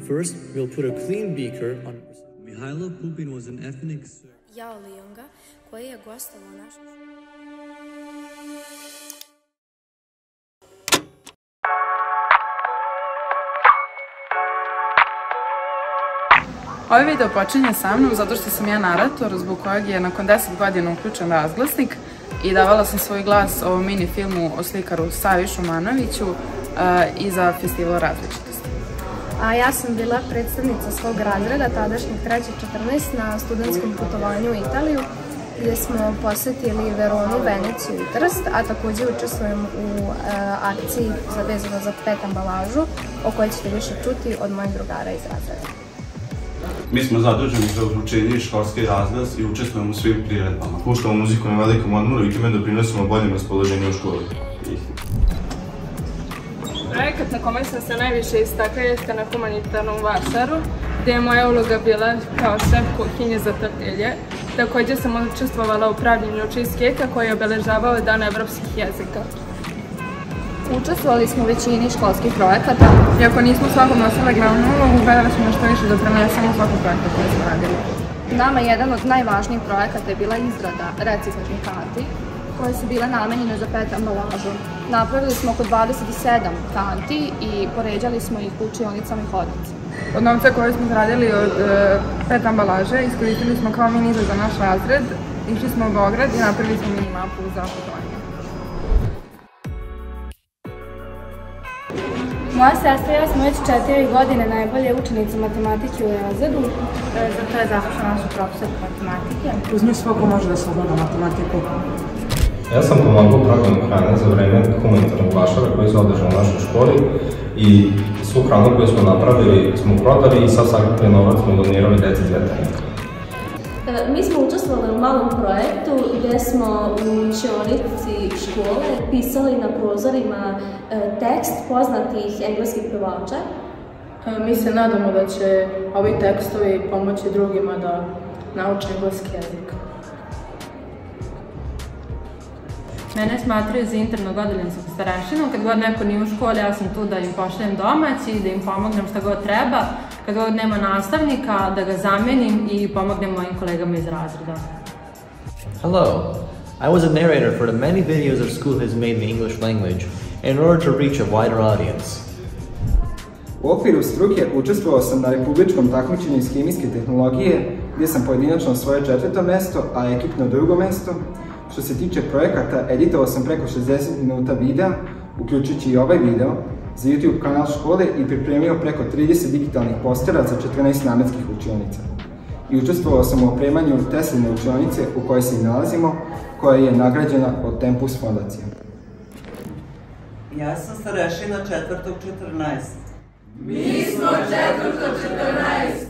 First, we'll put a clean beaker on... Mihailo Pupin was an ethnic... Jao Leonga, koji je gostovao našem... Ovaj video počinje sa mnom zato što sam ja narator zbog kojeg je nakon 10 godina uključen razglasnik i davala sam svoj glas ovom mini filmu o slikaru Savi Šumanoviću i za Festival različitosti. A ja sam bila predstavnica svog razreda, tadašnjih 3. 14 na studentskom putovanju u Italiju, gdje smo posetili Veronu, Veneciju i Trst, a također učestvujem u akciji vezano za PET ambalažu, o kojoj ćete više čuti od mojih drugara iz razreda. Mi smo zaduženi za uručenje i školski razglas i učestvujemo u svim priredbama. Puštamo muziku na velikom odmoru i time doprinosimo boljem raspoloženju u školi. Projekat na kome sam se najviše istakla jeste na humanitarnom vašaru, gdje je moja uloga bila kao šef kuhinje za tortilje. Također sam učestvovala u pravljenju cheesecake-a koji je obeležavao Dan evropskih jezika. Učestvovali smo u većini školskih projekata. Iako nismo svakom nosili glavnu ulogu, gledali smo što više doprinesemo svakom projektu koji smo radili. Nama jedan od najvažnijih projekata je bila izrada reciklažnih kanti, koje su bile namenjene za PET ambalažu. Napravili smo oko 27 kanti i poređali smo ih u učionicama i hodnicima. Od novca koje smo zaradili od PET ambalaže iskoristili smo kao mini izlet za naš razred, išli smo u Beograd i napravili smo mini mapu za putovanje. Moja sestra i ja smo već 4 godine najbolje učenice matematike u razredu. Za to je završila naša profesor matematike. Uz nju svako može da se ogleda matematiku. Ja sam pomagao u pravilnom hrane za vreme humanitarnog vašara koji se održao u našoj školi i svu hranu koju smo napravili smo prodali i sad sakupili novac smo donirali deci iz veternika. Mi smo učestvovali u malom projektu gdje smo u učionici škole pisali na prozorima tekst poznatih engleskih pevača. Mi se nadamo da će ovi tekstovi pomoći drugima da nauče engleski jezik. Mene smatraju za internog odeljenskog starešinu. Kad god neko nije u školi, ja sam tu da im pošaljem domaći, da im pomognem šta god treba. Kad god nema nastavnika, da ga zamenim i pomognem mojim kolegama iz razreda. Hello, I was a narrator for the many videos our school has made in the English language in order to reach a wider audience. U okviru struke učestvovao sam na republičkom takmičenju iz hemijske tehnologije, gdje sam pojedinačno osvojio 4. mesto, a ekipno 2. mesto. Što se tiče projekata, editovao sam preko 60 minuta videa, uključujući i ovaj video, za YouTube kanal škole i pripremio preko 30 digitalnih postera za 14 namenskih učionica. I učestvovao sam u opremanju Tesline učionice u kojoj se i nalazimo, koja je nagrađena od Tempus fondacije. Ja sam starešina 4. 14. Mi smo 4. 14.